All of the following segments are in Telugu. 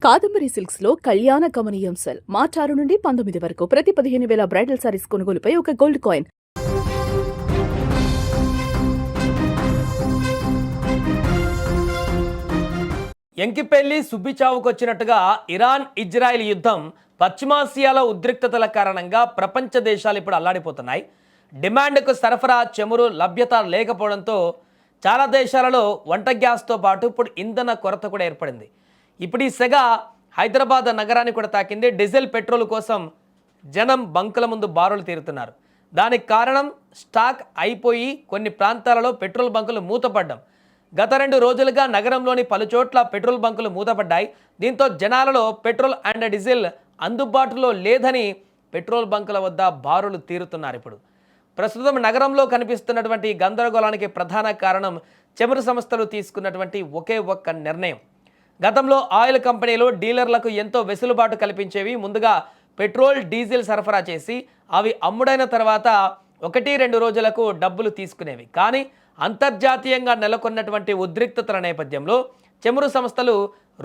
కాదంబరి సిల్క్స్ లో కళ్యాణ కమనీయం సెల్ మార్చ్ 6 నుండి 19 వరకు ప్రతి 15,000 బ్రైడల్ సారీస్ కొనుగోలుపై ఒక గోల్డ్ కాయిన్. ఎంకిపెల్లి సుబ్బిచావుకొచ్చినట్టుగా ఇరాన్ ఇజ్రాయెల్ యుద్ధం పశ్చిమాసియాలో ఉద్రిక్తతల కారణంగా ప్రపంచ దేశాలు ఇప్పుడు అల్లాడిపోతున్నాయి. డిమాండ్కు సరఫరా చమురు లభ్యత లేకపోవడంతో చాలా దేశాలలో వంట గ్యాస్తో పాటు ఇప్పుడు ఇంధన కొరత కూడా ఏర్పడింది. ఇప్పుడు ఈ సెగ హైదరాబాద్ నగరాన్ని కూడా తాకింది. డీజిల్ పెట్రోల్ కోసం జనం బంకుల ముందు బారులు తీరుతున్నారు. దానికి కారణం స్టాక్ అయిపోయి కొన్ని ప్రాంతాలలో పెట్రోల్ బంకులు మూతపడ్డం. గత 2 రోజులుగా నగరంలోని పలు చోట్ల పెట్రోల్ బంకులు మూతపడ్డాయి. దీంతో జనాలలో పెట్రోల్ అండ్ డీజిల్ అందుబాటులో లేదని పెట్రోల్ బంకుల వద్ద బారులు తీరుతున్నారు. ఇప్పుడు ప్రస్తుతం నగరంలో కనిపిస్తున్నటువంటి గందరగోళానికి ప్రధాన కారణం చమురు సంస్థలు తీసుకున్నటువంటి ఒకే ఒక్క నిర్ణయం. గతంలో ఆయిల్ కంపెనీలు డీలర్లకు ఎంతో వెసులుబాటు కల్పించేవి. ముందుగా పెట్రోల్ డీజిల్ సరఫరా చేసి అవి అమ్ముడైన తర్వాత 1-2 రోజులకు డబ్బులు తీసుకునేవి. కానీ అంతర్జాతీయంగా నెలకొన్నటువంటి ఉద్రిక్తతల నేపథ్యంలో చమురు సంస్థలు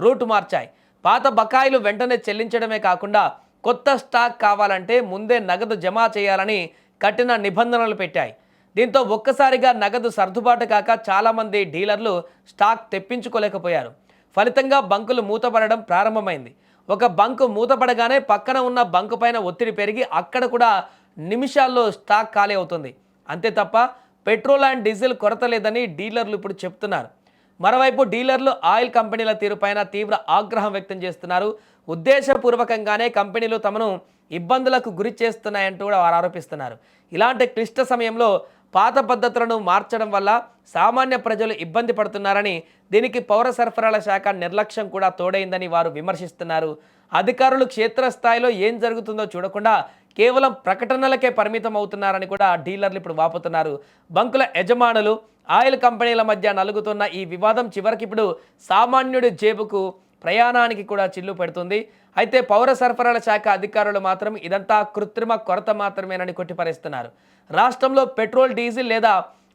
రూటు మార్చాయి. పాత బకాయిలు వెంటనే చెల్లించడమే కాకుండా కొత్త స్టాక్ కావాలంటే ముందే నగదు జమ చేయాలని కఠిన నిబంధనలు పెట్టాయి. దీంతో ఒక్కసారిగా నగదు సర్దుబాటు కాక చాలామంది డీలర్లు స్టాక్ తెప్పించుకోలేకపోయారు. ఫలితంగా బంకులు మూతపడడం ప్రారంభమైంది. ఒక బంకు మూతపడగానే పక్కన ఉన్న బంకు పైన ఒత్తిడి పెరిగి అక్కడ కూడా నిమిషాల్లో స్టాక్ ఖాళీ అవుతుంది. అంతే తప్ప పెట్రోల్ అండ్ డీజిల్ కొరత లేదని డీలర్లు ఇప్పుడు చెప్తున్నారు. మరోవైపు డీలర్లు ఆయిల్ కంపెనీల తీరుపైన తీవ్ర ఆగ్రహం వ్యక్తం చేస్తున్నారు. ఉద్దేశపూర్వకంగానే కంపెనీలు తమను ఇబ్బందులకు గురి చేస్తున్నాయంటూ కూడా వారు ఆరోపిస్తున్నారు. ఇలాంటి క్లిష్ట సమయంలో పాత పద్ధతులను మార్చడం వల్ల సామాన్య ప్రజలు ఇబ్బంది పడుతున్నారని, దీనికి పౌర సరఫరాల శాఖ నిర్లక్ష్యం కూడా తోడైందని వారు విమర్శిస్తున్నారు. అధికారులు క్షేత్రస్థాయిలో ఏం జరుగుతుందో చూడకుండా కేవలం ప్రకటనలకే పరిమితం అవుతున్నారని కూడా డీలర్లు ఇప్పుడు వాపోతున్నారు. బంకుల యజమానులు ఆయిల్ కంపెనీల మధ్య నలుగుతున్న ఈ వివాదం చివరికి ఇప్పుడు సామాన్యుడి జేబుకు ప్రయాణానికి కూడా చిల్లు పెడుతుంది. అయితే పౌర సరఫరాల శాఖ అధికారులు మాత్రం ఇదంతా కృత్రిమ కొరత మాత్రమేనని కొట్టిపరేస్తున్నారు. రాష్ట్రంలో పెట్రోల్ డీజిల్ లేదా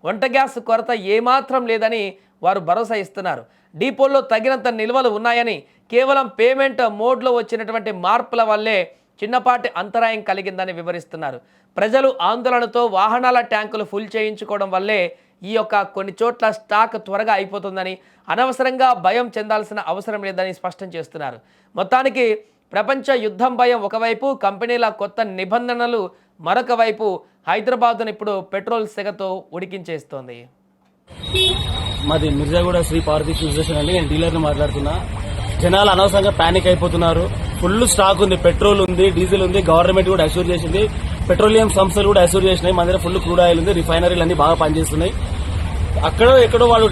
వంట గ్యాస్ కొరత ఏమాత్రం లేదని వారు భరోసా ఇస్తున్నారు. డిపోల్లో తగినంత నిల్వలు ఉన్నాయని, కేవలం పేమెంట్ మోడ్లో వచ్చినటువంటి మార్పుల వల్లే చిన్నపాటి అంతరాయం కలిగిందని వివరిస్తున్నారు. ప్రజలు ఆందోళనతో వాహనాల ట్యాంకులు ఫుల్ చేయించుకోవడం వల్లే ఈ యొక్క కొన్ని చోట్ల స్టాక్ త్వరగా అయిపోతుందని, అనవసరంగా భయం చెందాల్సిన అవసరం లేదని స్పష్టం చేస్తున్నారు. మొత్తానికి ప్రపంచ యుద్ధం భయం ఒకవైపు, కంపెనీల కొత్త నిబంధనలు మరొక వైపు హైదరాబాద్ను ఇప్పుడు పెట్రోల్ సెగతో ఉడికించేస్తోంది. మాది మిర్జాగూడ శ్రీ పార్వతీ ఫ్యూల్ స్టేషన్ అండి. నేను డీలర్ని మాట్లాడుతున్నా. జనాలు అనవసరంగా ప్యానిక్ అయిపోతున్నారు. ఫుల్ స్టాక్ ఉంది, పెట్రోల్ ఉంది, డీజిల్ ఉంది. గవర్నమెంట్ కూడా అష్యూర్ చేసింది, పెట్రోలియం సంస్థలు కూడా అష్యూర్ చేసినాయి. మన దగ్గర ఫుల్ క్రూడ్ ఆయిల్ ఉంది, రిఫైనరీలు అన్ని బాగా పనిచేస్తున్నాయి. అక్కడో ఎక్కడో వాళ్ళు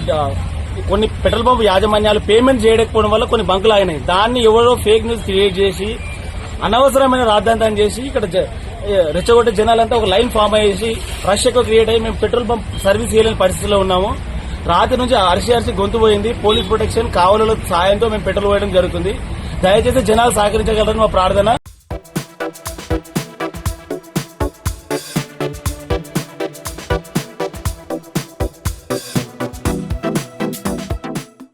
కొన్ని పెట్రోల్ పంప్ యాజమాన్యాలు పేమెంట్ చేయకపోవడం వల్ల కొన్ని బంకులు ఆగినాయి. దాన్ని ఎవరో ఫేక్ న్యూస్ క్రియేట్ చేసి అనవసరమైన రాద్ధాంతం చేసి ఇక్కడ రెచ్చగొట్టే జనాలంతా ఒక లైన్ ఫామ్ అయ్యేసి రష్ ఎక్కువ క్రియేట్ అయ్యి మేము పెట్రోల్ పంప్ సర్వీస్ చేయలేని పరిస్థితిలో ఉన్నాము. రాత్రి నుంచి అరిసి గొంతు పోయింది. పోలీస్ ప్రొటెక్షన్ కావలలో సాయంతో మేము పెట్రోల్ పోయడం జరుగుతుంది. దయచేసి జనాలు సహకరించగలరని మా ప్రార్థన.